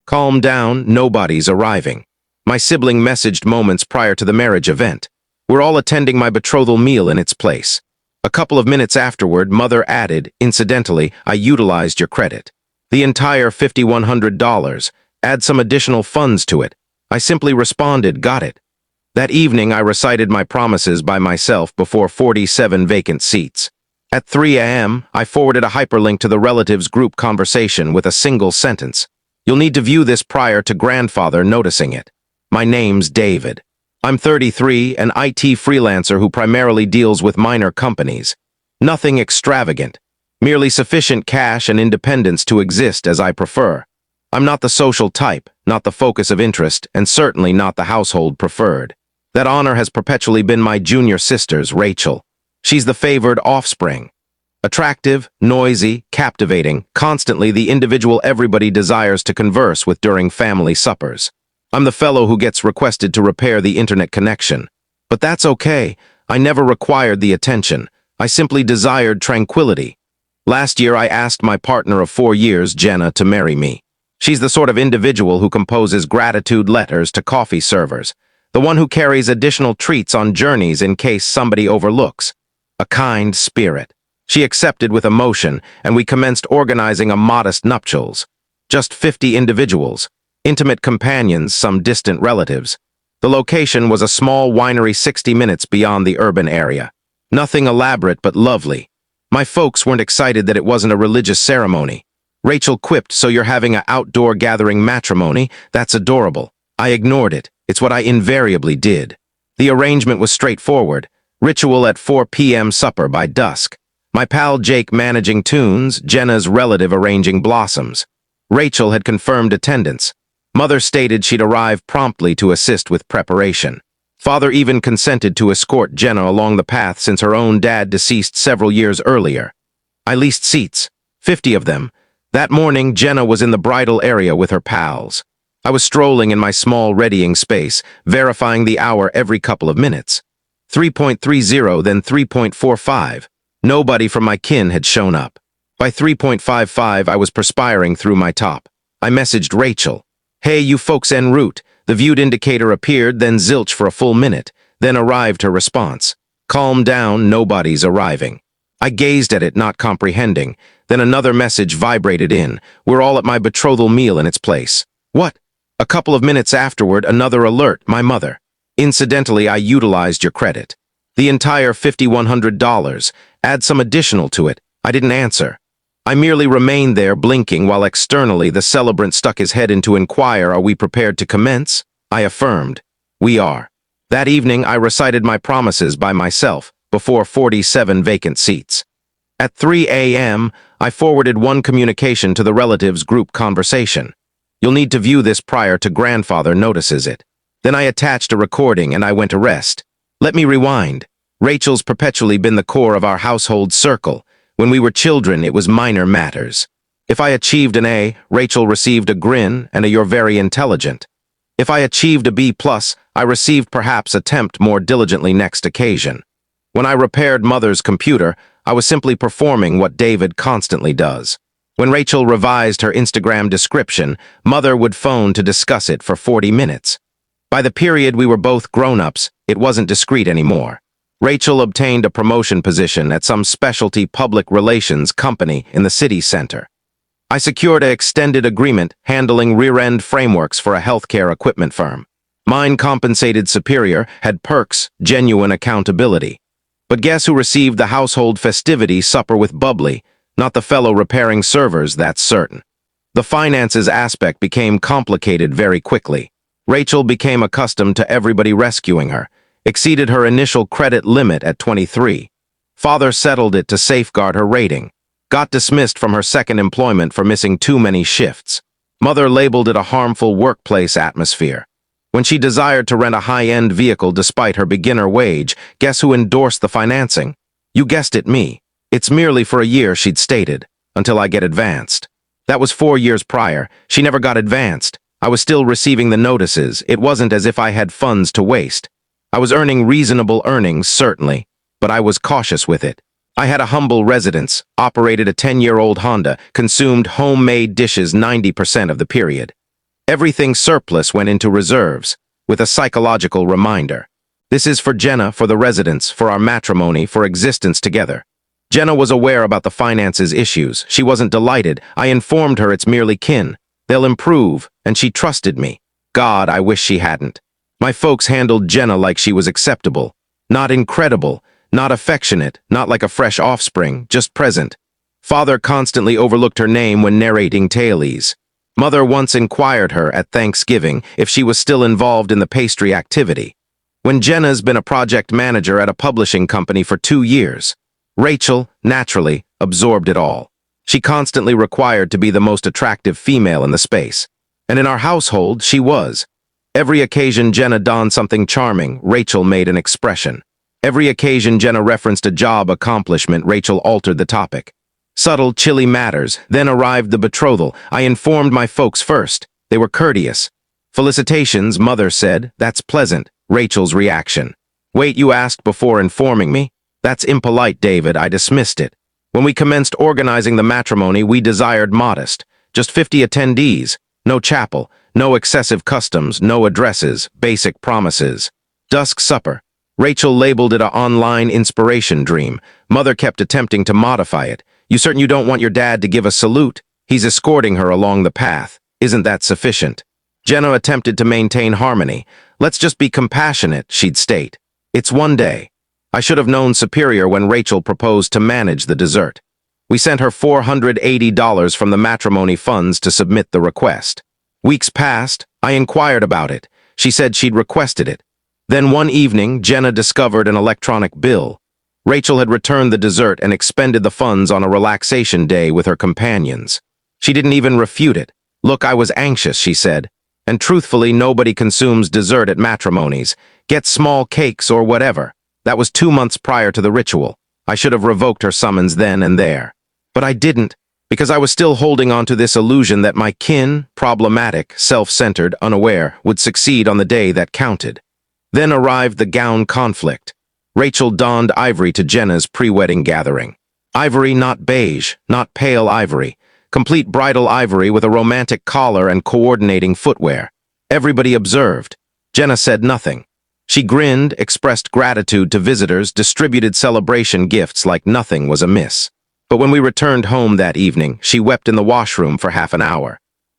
Calm down, nobody's arriving. My sibling messaged moments prior to the marriage event. We're all attending my betrothal meal in its place. A couple of minutes afterward, Mother added, "Incidentally, I utilized your credit. The entire $5,100. Add some additional funds to it." I simply responded, "Got it." That evening, I recited my promises by myself before 47 vacant seats. At 3 a.m., I forwarded a hyperlink to the relatives group conversation with a single sentence. "You'll need to view this prior to grandfather noticing it. My name's David. I'm 33, an IT freelancer who primarily deals with minor companies. Nothing extravagant, merely sufficient cash and independence to exist as I prefer. I'm not the social type, not the focus of interest, and certainly not the household preferred. That honor has perpetually been my junior sister's, Rachel. She's the favored offspring. Attractive, noisy, captivating, constantly the individual everybody desires to converse with during family suppers. I'm the fellow who gets requested to repair the internet connection. But that's okay. I never required the attention. I simply desired tranquility. Last year, I asked my partner of 4 years, Jenna, to marry me. She's the sort of individual who composes gratitude letters to coffee servers, the one who carries additional treats on journeys in case somebody overlooks. A kind spirit. She accepted with emotion, and we commenced organizing a modest nuptials. Just 50 individuals, intimate companions, some distant relatives. The location was a small winery 60 minutes beyond the urban area. Nothing elaborate but lovely. My folks weren't excited that it wasn't a religious ceremony. Rachel quipped, "So you're having an outdoor gathering matrimony? That's adorable." I ignored it. It's what I invariably did. The arrangement was straightforward. Ritual at 4 p.m. supper by dusk. My pal Jake managing tunes, Jenna's relative arranging blossoms. Rachel had confirmed attendance. Mother stated she'd arrive promptly to assist with preparation. Father even consented to escort Jenna along the path since her own dad deceased several years earlier. I leased seats, 50 of them. That morning, Jenna was in the bridal area with her pals. I was strolling in my small readying space, verifying the hour every couple of minutes. 3.30, then 3.45. Nobody from my kin had shown up. By 3.55, I was perspiring through my top. I messaged Rachel. "Hey, you folks en route." The viewed indicator appeared, then zilch for a full minute. Then arrived her response. "Calm down, nobody's arriving." I gazed at it, not comprehending. Then another message vibrated in. "We're all at my betrothal meal in its place." What? A couple of minutes afterward, another alert, my mother. "Incidentally, I utilized your credit. The entire $5,100. Add some additional to it." I didn't answer. I merely remained there, blinking, while externally the celebrant stuck his head in to inquire, "Are we prepared to commence?" I affirmed. "We are." That evening, I recited my promises by myself, before 47 vacant seats. At 3 a.m., I forwarded one communication to the relatives group conversation. "You'll need to view this prior to grandfather notices it." Then I attached a recording and I went to rest. Let me rewind. Rachel's perpetually been the core of our household circle. When we were children, it was minor matters. If I achieved an A, Rachel received a grin and a "You're very intelligent." If I achieved a B+, I received perhaps attempt more diligently next occasion. When I repaired Mother's computer, I was simply performing what David constantly does. When Rachel revised her Instagram description, Mother would phone to discuss it for 40 minutes. By the period we were both grown-ups, it wasn't discreet anymore. Rachel obtained a promotion position at some specialty public relations company in the city center. I secured an extended agreement handling rear-end frameworks for a healthcare equipment firm. Mine compensated superior, had perks, genuine accountability. But guess who received the household festivity supper with bubbly? Not the fellow repairing servers, that's certain. The finances aspect became complicated very quickly. Rachel became accustomed to everybody rescuing her, exceeded her initial credit limit at 23. Father settled it to safeguard her rating. Got dismissed from her second employment for missing too many shifts. Mother labeled it a harmful workplace atmosphere. When she desired to rent a high-end vehicle despite her beginner wage, guess who endorsed the financing? You guessed it, me. It's merely for a year, she'd stated, until I get advanced. That was 4 years prior. She never got advanced. I was still receiving the notices. It wasn't as if I had funds to waste. I was earning reasonable earnings, certainly, but I was cautious with it. I had a humble residence, operated a 10-year-old Honda, consumed homemade dishes 90% of the period. Everything surplus went into reserves, with a psychological reminder. This is for Jenna, for the residents, for our matrimony, for existence together. Jenna was aware about the finances issues. She wasn't delighted. I informed her it's merely kin. They'll improve, and she trusted me. God, I wish she hadn't. My folks handled Jenna like she was acceptable. Not incredible, not affectionate, not like a fresh offspring, just present. Father constantly overlooked her name when narrating tales. Mother once inquired her at Thanksgiving if she was still involved in the pastry activity. When Jenna's been a project manager at a publishing company for 2 years. Rachel, naturally, absorbed it all. She constantly required to be the most attractive female in the space. And in our household, she was. Every occasion Jenna donned something charming, Rachel made an expression. Every occasion Jenna referenced a job accomplishment, Rachel altered the topic. Subtle, chilly matters. Then arrived the betrothal. I informed my folks first. They were courteous. Felicitations, Mother said. That's pleasant. Rachel's reaction. Wait, you asked before informing me? That's impolite, David. I dismissed it. When we commenced organizing the matrimony, we desired modest. Just 50 attendees. No chapel. No excessive customs. No addresses. Basic promises. Dusk supper. Rachel labeled it an online inspiration dream. Mother kept attempting to modify it. You certain you don't want your dad to give a salute? He's escorting her along the path. Isn't that sufficient? Jenna attempted to maintain harmony. Let's just be compassionate, she'd state. It's one day. I should have known superior when Rachel proposed to manage the dessert. We sent her $480 from the matrimony funds to submit the request. Weeks passed. I inquired about it. She said she'd requested it. Then one evening, Jenna discovered an electronic bill. Rachel had returned the dessert and expended the funds on a relaxation day with her companions. She didn't even refute it. Look, I was anxious, she said. And truthfully, nobody consumes dessert at matrimonies. Get small cakes or whatever. That was 2 months prior to the ritual. I should have revoked her summons then and there. But I didn't, because I was still holding on to this illusion that my kin, problematic, self-centered, unaware, would succeed on the day that counted. Then arrived the gown conflict. Rachel donned ivory to Jenna's pre-wedding gathering. Ivory, not beige, not pale ivory. Complete bridal ivory with a romantic collar and coordinating footwear. Everybody observed. Jenna said nothing. She grinned, expressed gratitude to visitors, distributed celebration gifts like nothing was amiss. But when we returned home that evening, she wept in the washroom for half an hour.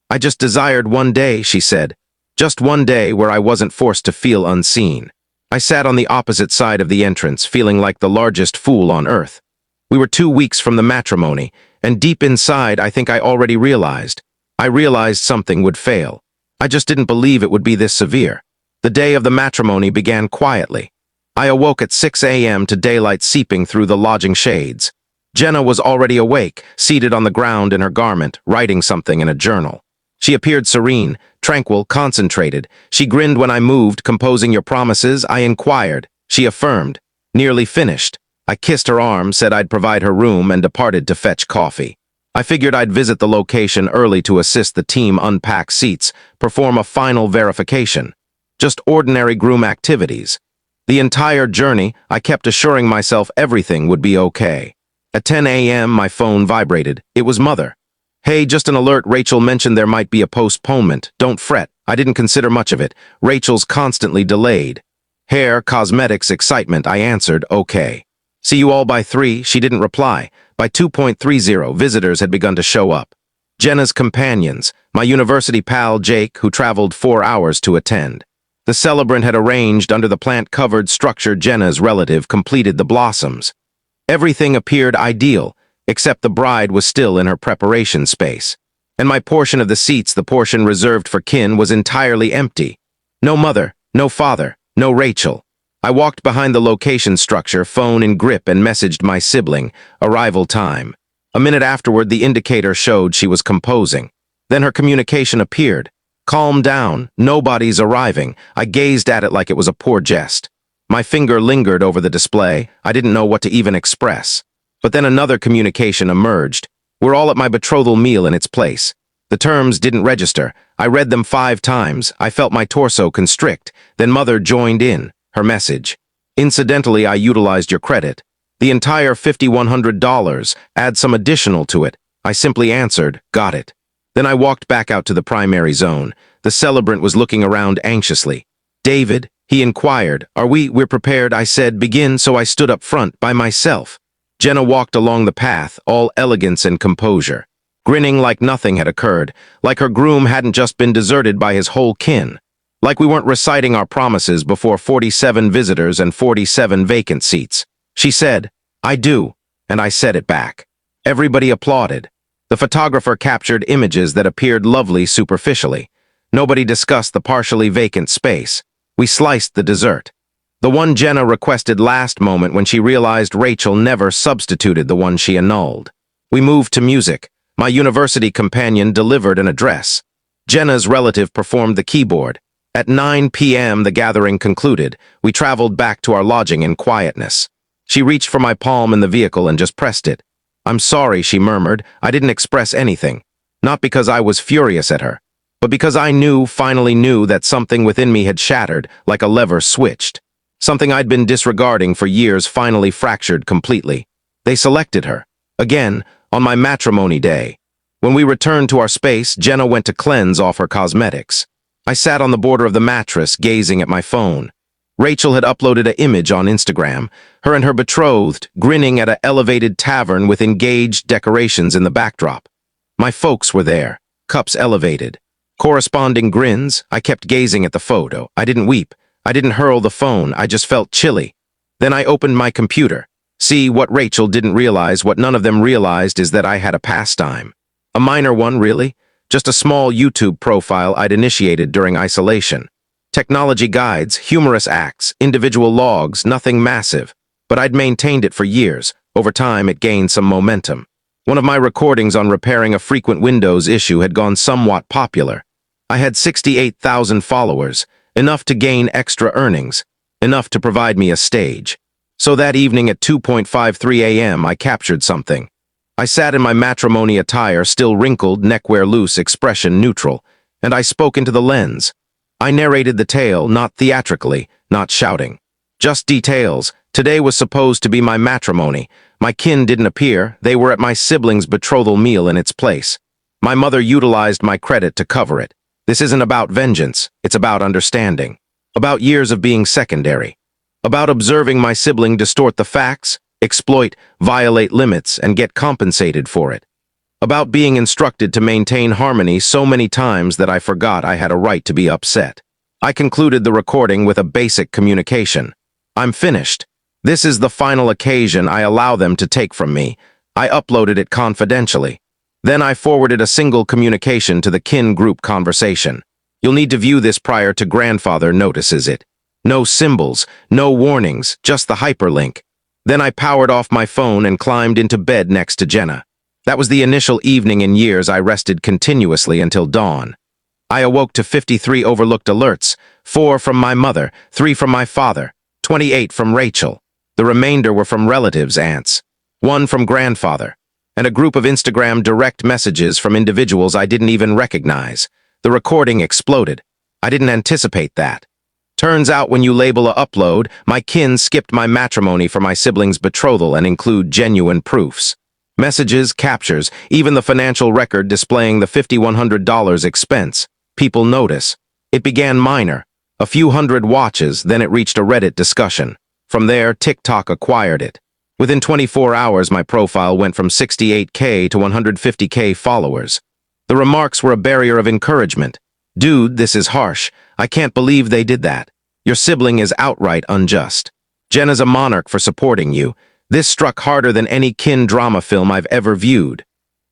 I just desired one day, she said. Just one day where I wasn't forced to feel unseen. I sat on the opposite side of the entrance, feeling like the largest fool on earth. We were 2 weeks from the matrimony, and deep inside, I think I already realized. I realized something would fail. I just didn't believe it would be this severe. The day of the matrimony began quietly. I awoke at 6 a.m. to daylight seeping through the lodging shades. Jenna was already awake, seated on the ground in her garment, writing something in a journal. She appeared serene, tranquil, concentrated. She grinned when I moved, composing your promises. I inquired. She affirmed. Nearly finished. I kissed her arm, said I'd provide her room, and departed to fetch coffee. I figured I'd visit the location early to assist the team unpack seats, perform a final verification. Just ordinary groom activities. The entire journey, I kept assuring myself everything would be okay. At 10 a.m., my phone vibrated. It was Mother. Hey, just an alert, Rachel mentioned there might be a postponement. Don't fret. I didn't consider much of it. Rachel's constantly delayed. Hair, cosmetics, excitement. I answered, okay. See you all by 3. She didn't reply. By 2:30, visitors had begun to show up. Jenna's companions, my university pal Jake, who traveled 4 hours to attend. The celebrant had arranged under the plant-covered structure Jenna's relative completed the blossoms. Everything appeared ideal, except the bride was still in her preparation space. And my portion of the seats, the portion reserved for kin, was entirely empty. No mother, no father, no Rachel. I walked behind the location structure, phone in grip, and messaged my sibling, arrival time. A minute afterward, the indicator showed she was composing. Then her communication appeared. Calm down, nobody's arriving. I gazed at it like it was a poor jest. My finger lingered over the display. I didn't know what to even express. But then another communication emerged. We're all at my betrothal meal in its place. The terms didn't register. I read them 5 times. I felt my torso constrict. Then Mother joined in. Her message. Incidentally, I utilized your credit. The entire $5,100. Add some additional to it. I simply answered, got it. Then I walked back out to the primary zone. The celebrant was looking around anxiously. "David," he inquired. We're prepared," I said. "Begin," so I stood up front by myself. Jenna walked along the path, all elegance and composure, grinning like nothing had occurred, like her groom hadn't just been deserted by his whole kin, like we weren't reciting our promises before 47 visitors and 47 vacant seats. She said, "I do," and I said it back. Everybody applauded. The photographer captured images that appeared lovely superficially. Nobody discussed the partially vacant space. We sliced the dessert. The one Jenna requested last moment when she realized Rachel never substituted the one she annulled. We moved to music. My university companion delivered an address. Jenna's relative performed the keyboard. At 9 p.m. the gathering concluded. We traveled back to our lodging in quietness. She reached for my palm in the vehicle and just pressed it. "I'm sorry," she murmured. "I didn't express anything. Not because I was furious at her, but because I finally knew that something within me had shattered, like a lever switched. Something I'd been disregarding for years finally fractured completely. They selected her. Again, on my matrimony day. When we returned to our space, Jenna went to cleanse off her cosmetics. I sat on the border of the mattress, gazing at my phone. Rachel had uploaded an image on Instagram, her and her betrothed, grinning at an elevated tavern with engaged decorations in the backdrop. My folks were there, cups elevated. Corresponding grins. I kept gazing at the photo. I didn't weep. I didn't hurl the phone. I just felt chilly. Then I opened my computer. See, what Rachel didn't realize, what none of them realized, is that I had a pastime. A minor one, really. Just a small YouTube profile I'd initiated during isolation. Technology guides, humorous acts, individual logs, nothing massive. But I'd maintained it for years. Over time, it gained some momentum. One of my recordings on repairing a frequent Windows issue had gone somewhat popular. I had 68,000 followers, enough to gain extra earnings, enough to provide me a stage. So that evening at 2:53 a.m., I captured something. I sat in my matrimony attire, still wrinkled, neckwear loose, expression neutral, and I spoke into the lens. I narrated the tale, not theatrically, not shouting. Just details. Today was supposed to be my matrimony. My kin didn't appear. They were at my sibling's betrothal meal in its place. My mother utilized my credit to cover it. This isn't about vengeance. It's about understanding. About years of being secondary. About observing my sibling distort the facts, exploit, violate limits, and get compensated for it. About being instructed to maintain harmony so many times that I forgot I had a right to be upset. I concluded the recording with a basic communication. "I'm finished. This is the final occasion I allow them to take from me." I uploaded it confidentially. Then I forwarded a single communication to the kin group conversation. "You'll need to view this prior to grandfather notices it. No symbols, no warnings, just the hyperlink." Then I powered off my phone and climbed into bed next to Jenna. That was the initial evening in years I rested continuously until dawn. I awoke to 53 overlooked alerts, 4 from my mother, 3 from my father, 28 from Rachel. The remainder were from relatives, aunts, 1 from grandfather, and a group of Instagram direct messages from individuals I didn't even recognize. The recording exploded. I didn't anticipate that. Turns out when you label a upload, my kin skipped my matrimony for my sibling's betrothal and include genuine proofs. Messages, captures, even the financial record displaying the $5,100 expense. People notice. It began minor, a few hundred watches, then it reached a Reddit discussion. From there, TikTok acquired it. Within 24 hours, my profile went from 68K to 150K followers. The remarks were a barrier of encouragement. "Dude, this is harsh. I can't believe they did that. Your sibling is outright unjust. Jenna's a monarch for supporting you. This struck harder than any kin drama film I've ever viewed."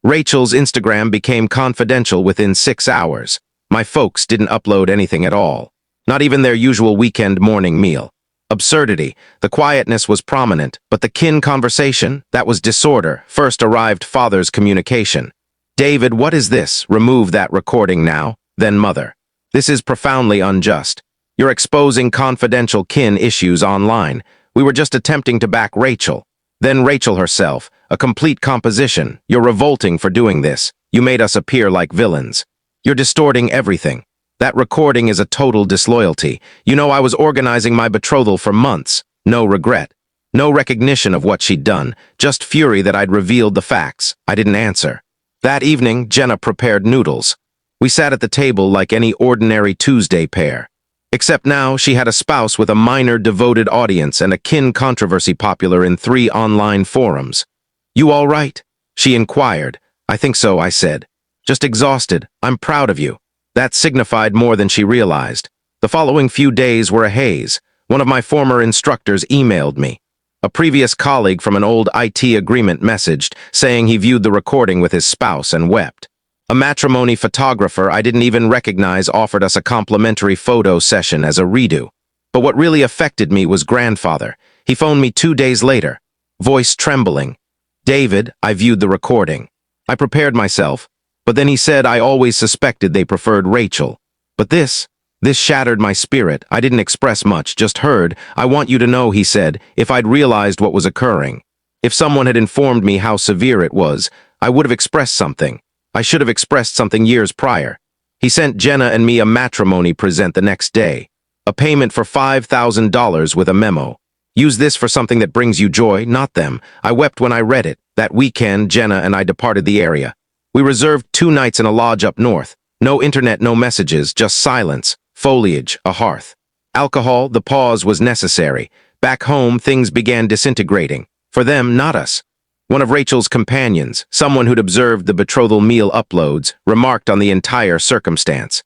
Rachel's Instagram became confidential within 6 hours. My folks didn't upload anything at all. Not even their usual weekend morning meal. Absurdity. The quietness was prominent, but the kin conversation, that was disorder. First arrived father's communication. "David, what is this? Remove that recording now." Then mother. "This is profoundly unjust. You're exposing confidential kin issues online. We were just attempting to back Rachel." Then Rachel herself, a complete composition. "You're revolting for doing this. You made us appear like villains. You're distorting everything. That recording is a total disloyalty. You know I was organizing my betrothal for months. No regret. No recognition of what she'd done. Just fury that I'd revealed the facts. I didn't answer. That evening, Jenna prepared noodles. We sat at the table like any ordinary Tuesday pair. Except now she had a spouse with a minor devoted audience and a kin controversy popular in 3 online forums. "You all right?" she inquired. "I think so," I said. "Just exhausted. I'm proud of you." That signified more than she realized. The following few days were a haze. One of my former instructors emailed me. A previous colleague from an old IT agreement messaged, saying he viewed the recording with his spouse and wept. A matrimony photographer I didn't even recognize offered us a complimentary photo session as a redo. But what really affected me was grandfather. He phoned me 2 days later, voice trembling. "David, I viewed the recording. I prepared myself, but then he said I always suspected they preferred Rachel. But this shattered my spirit. I didn't express much, just heard. I want you to know," he said, "if I'd realized what was occurring. If someone had informed me how severe it was, I would have expressed something. I should have expressed something years prior." He sent Jenna and me a matrimony present the next day. A payment for $5,000 with a memo. "Use this for something that brings you joy, not them." I wept when I read it. That weekend, Jenna and I departed the area. We reserved 2 nights in a lodge up north. No internet, no messages, just silence, foliage, a hearth. Alcohol, the pause was necessary. Back home, things began disintegrating. For them, not us. One of Rachel's companions, someone who'd observed the betrothal meal uploads, remarked on the entire circumstance.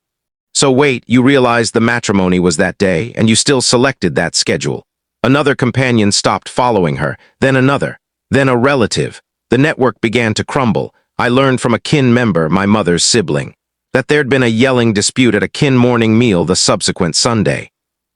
"So wait, you realized the matrimony was that day, and you still selected that schedule." Another companion stopped following her, then another, then a relative. The network began to crumble. I learned from a kin member, my mother's sibling, that there'd been a yelling dispute at a kin morning meal the subsequent Sunday.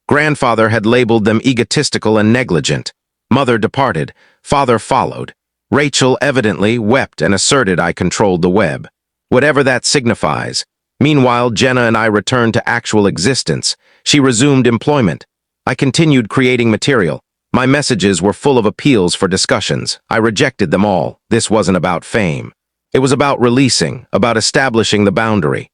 Grandfather had labeled them egotistical and negligent. Mother departed. Father followed. Rachel evidently wept and asserted I controlled the web. Whatever that signifies. Meanwhile, Jenna and I returned to actual existence. She resumed employment. I continued creating material. My messages were full of appeals for discussions. I rejected them all. This wasn't about fame. It was about releasing, about establishing the boundary.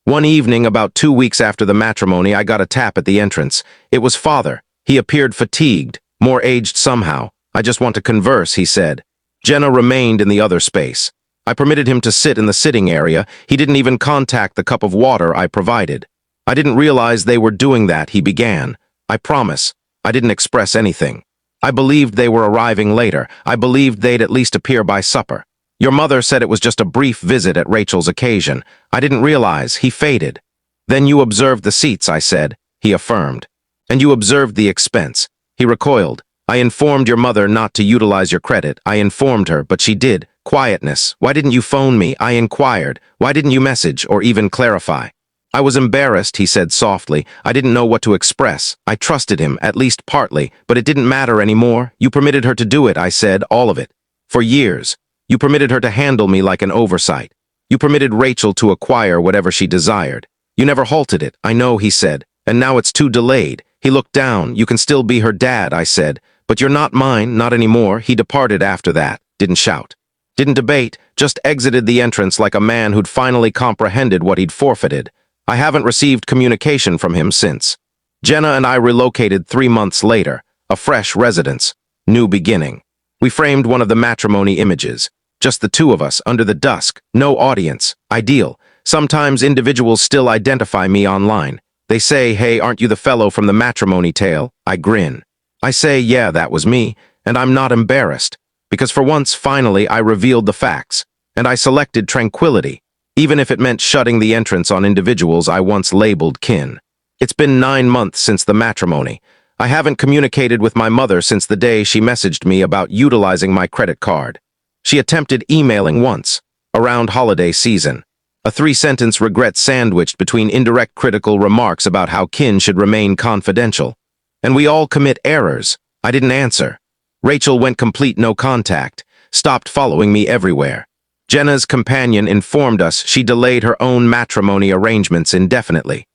One evening, about 2 weeks after the matrimony, I got a tap at the entrance. It was Father. He appeared fatigued, more aged somehow. "I just want to converse," he said. Jenna remained in the other space. I permitted him to sit in the sitting area. He didn't even contact the cup of water I provided. "I didn't realize they were doing that," he began. "I promise, I didn't express anything. I believed they were arriving later. I believed they'd at least appear by supper. Your mother said it was just a brief visit at Rachel's occasion. I didn't realize." He faded. "Then you observed the seats," I said. He affirmed. "And you observed the expense." He recoiled. "I informed your mother not to utilize your credit. I informed her, but she did." Quietness. "Why didn't you phone me?" I inquired. "Why didn't you message or even clarify?" "I was embarrassed," he said softly. "I didn't know what to express. I trusted him, at least partly, but it didn't matter anymore." "You permitted her to do it," I said, "all of it. For years. You permitted her to handle me like an oversight. You permitted Rachel to acquire whatever she desired. You never halted it." "I know," he said, "and now it's too delayed." He looked down. "You can still be her dad," I said, "but you're not mine, not anymore." He departed after that. Didn't shout. Didn't debate, just exited the entrance like a man who'd finally comprehended what he'd forfeited. I haven't received communication from him since. Jenna and I relocated 3 months later, a fresh residence, new beginning. We framed one of the matrimony images, just the 2 of us under the dusk, no audience, ideal. Sometimes individuals still identify me online. They say, "Hey, aren't you the fellow from the matrimony tale?" I grin. I say, "Yeah, that was me," and I'm not embarrassed. Because for once, finally, I revealed the facts, and I selected tranquility, even if it meant shutting the entrance on individuals I once labeled kin. It's been 9 months since the matrimony. I haven't communicated with my mother since the day she messaged me about utilizing my credit card. She attempted emailing once, around holiday season. A 3-sentence regret sandwiched between indirect critical remarks about how kin should remain confidential. And we all commit errors. I didn't answer. Rachel went complete no contact, stopped following me everywhere. Jenna's companion informed us she delayed her own matrimony arrangements indefinitely.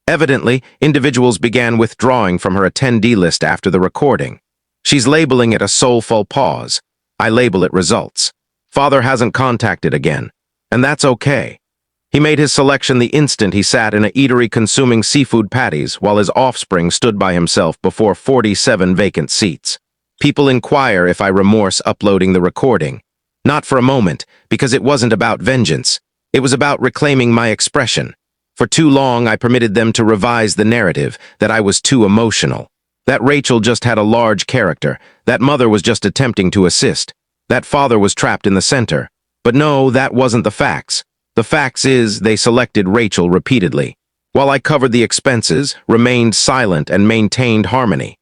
Evidently, individuals began withdrawing from her attendee list after the recording. She's labeling it a soulful pause. I label it results. Father hasn't contacted again, and that's okay. He made his selection the instant he sat in a eatery consuming seafood patties while his offspring stood by himself before 47 vacant seats. People inquire if I remorse uploading the recording. Not for a moment, because it wasn't about vengeance. It was about reclaiming my expression. For too long, I permitted them to revise the narrative that I was too emotional, that Rachel just had a large character, that mother was just attempting to assist, that father was trapped in the center. But no, that wasn't the facts. The facts is they selected Rachel repeatedly, while I covered the expenses, remained silent, and maintained harmony.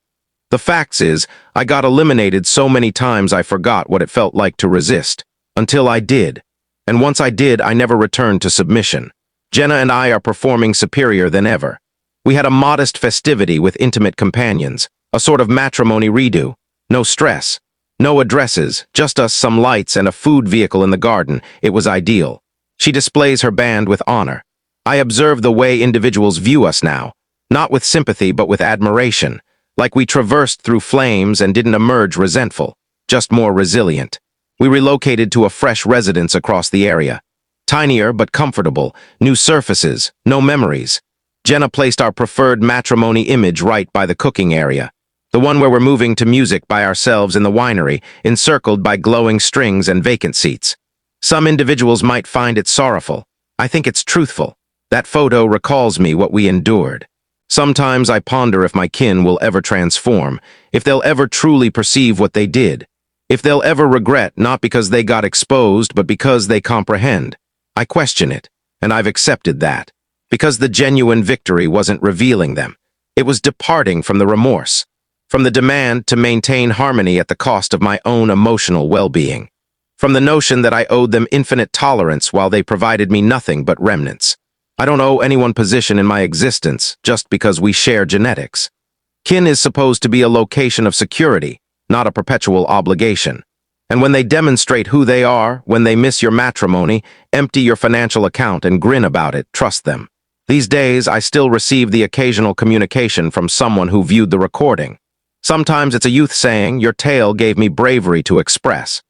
The facts is I got eliminated so many times I forgot what it felt like to resist, until I did. And once I did, I never returned to submission. Jenna and I are performing superior than ever. We had a modest festivity with intimate companions, a sort of matrimony redo. No stress, no addresses, just us, some lights, and a food vehicle in the garden. It was ideal. She displays her band with honor. I observe the way individuals view us now, not with sympathy but with admiration, like we traversed through flames and didn't emerge resentful, just more resilient. We relocated to a fresh residence across the area. Tinier but comfortable, new surfaces, no memories. Jenna placed our preferred matrimony image right by the cooking area, the one where we're moving to music by ourselves in the winery, encircled by glowing strings and vacant seats. Some individuals might find it sorrowful. I think it's truthful. That photo recalls me what we endured. Sometimes I ponder if my kin will ever transform, if they'll ever truly perceive what they did, if they'll ever regret not because they got exposed but because they comprehend. I question it, and I've accepted that, because the genuine victory wasn't revealing them. It was departing from the remorse, from the demand to maintain harmony at the cost of my own emotional well-being, from the notion that I owed them infinite tolerance while they provided me nothing but remnants. I don't owe anyone position in my existence just because we share genetics. Kin is supposed to be a location of security, not a perpetual obligation. And when they demonstrate who they are, when they miss your matrimony, empty your financial account and grin about it, trust them. These days, I still receive the occasional communication from someone who viewed the recording. Sometimes it's a youth saying, "Your tale gave me bravery to express."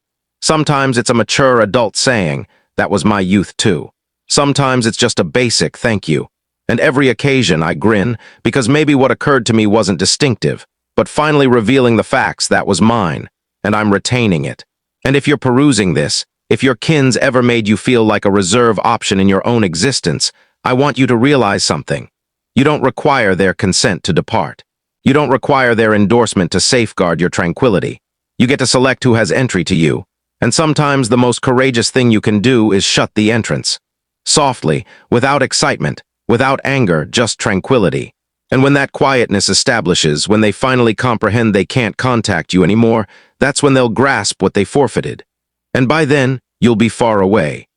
Sometimes it's a mature adult saying, "That was my youth too." Sometimes it's just a basic thank you. And every occasion I grin, because maybe what occurred to me wasn't distinctive, but finally revealing the facts that was mine, and I'm retaining it. And if you're perusing this, if your kins ever made you feel like a reserve option in your own existence, I want you to realize something. You don't require their consent to depart. You don't require their endorsement to safeguard your tranquility. You get to select who has entry to you, and sometimes the most courageous thing you can do is shut the entrance. Softly, without excitement, without anger, just tranquility. And when that quietness establishes, when they finally comprehend they can't contact you anymore, that's when they'll grasp what they forfeited. And by then, you'll be far away.